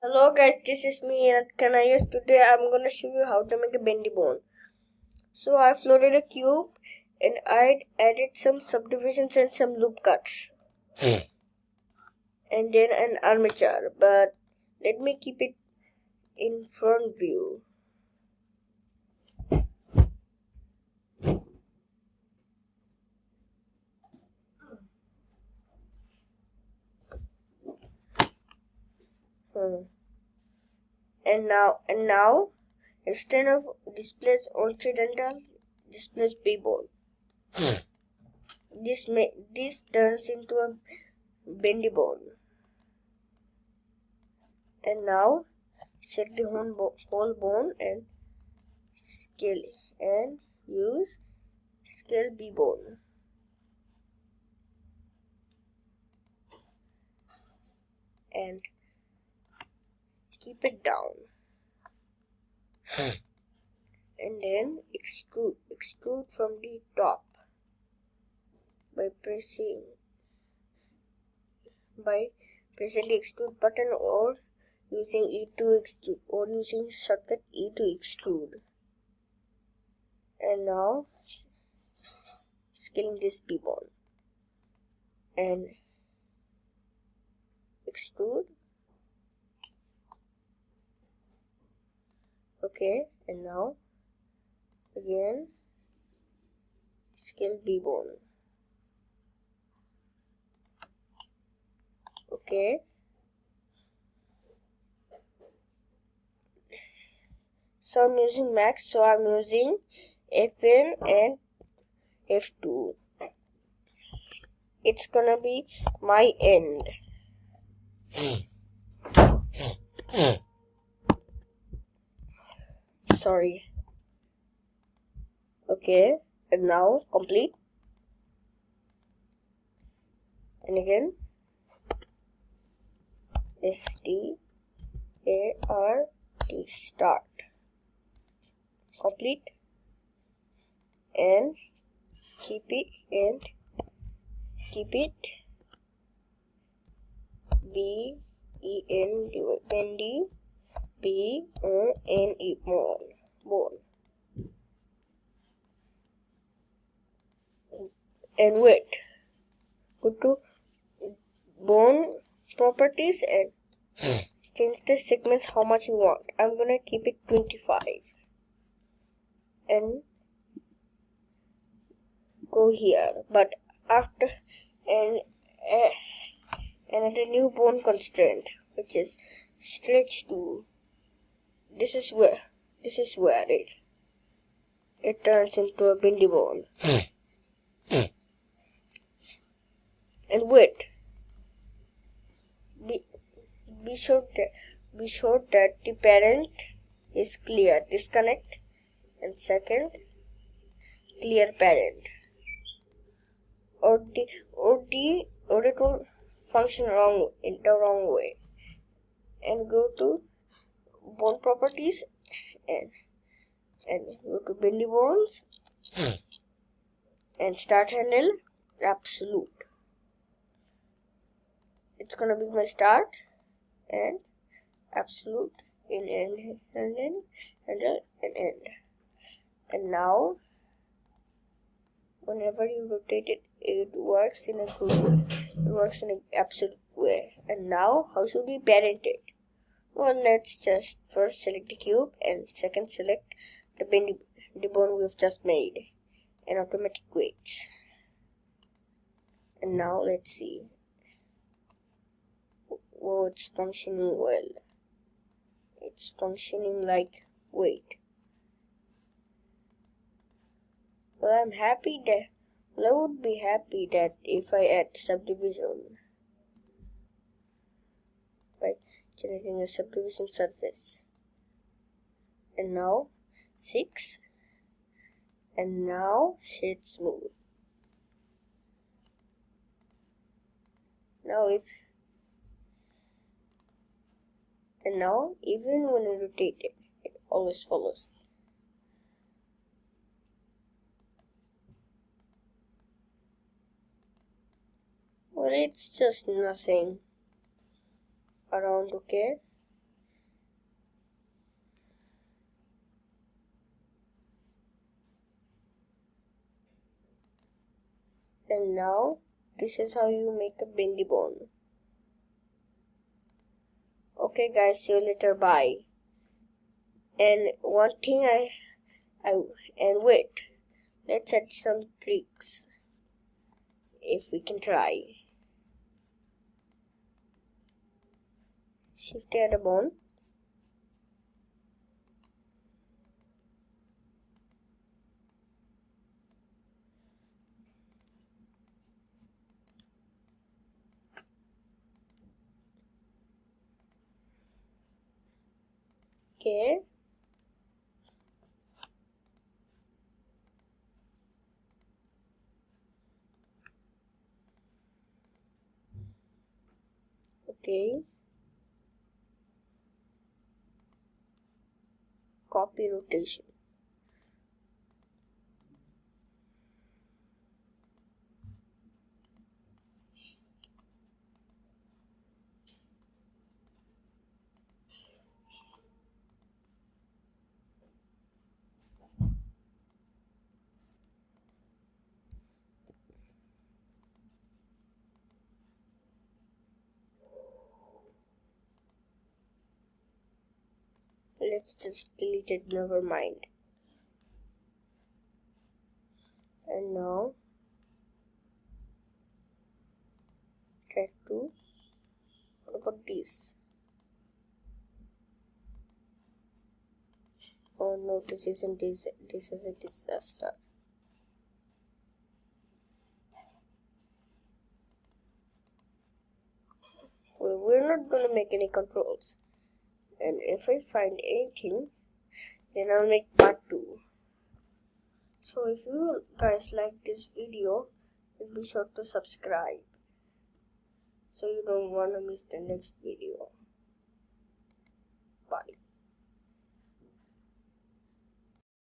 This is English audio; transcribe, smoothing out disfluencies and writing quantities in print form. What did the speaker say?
Hello guys, this is me and Kanayas. Today I'm gonna show you how to make a bendy bone. So I've loaded a cube and I added some subdivisions and some loop cuts. And then an armature, but let me keep it in front view. And now instead of displays occidental, displays B-bone. This turns into a bendy bone. And now set the whole bone and scale and use scale B-bone. And keep it down. And then extrude from the top by pressing the extrude button or using E to extrude or using shortcut E to extrude. And now scaling this B-bone and extrude. Okay, and now again scale B-bone. Okay, so I'm using max, so I'm using F1 and F2. It's gonna be my end. Sorry. Okay, and now complete. And again START, start. Complete. And keep it bendy B-O-N-E bone. And wait, go to bone properties and change the segments how much you want. I'm gonna keep it 25 and go here, but after and add a new bone constraint, which is stretch to. This is where it turns into a bendy bone. And wait, be sure that the parent is clear. Disconnect and second clear parent, or it will function in the wrong way. And go to bone properties and go to Bendy Bones and start handle absolute. It's gonna be my start and absolute in end handle and end. And now whenever you rotate it, it works in a good way. It works in an absolute way. And now how should we parent it? Well, let's just first select the cube and second select the bendy bone we've just made and automatic weights. And now let's see. Oh, it's functioning well. It's functioning like weight. Well, I would be happy that if I add subdivision by generating a subdivision surface. And now 6. And now shade smooth. Now even when I rotate it, it always follows. Well, it's just nothing around, okay? And now this is how you make a bendy bone. Okay guys, see you later, bye. And one thing and wait, let's add some tricks if we can try. Shift add a bone. Okay. Okay. Copy rotation. Let's just delete it, never mind. And now track 2. What about this? Oh no, this is a disaster. Well, we're not gonna make any controls. And if I find anything, then I'll make part 2. So if you guys like this video, then be sure to subscribe so you don't wanna miss the next video.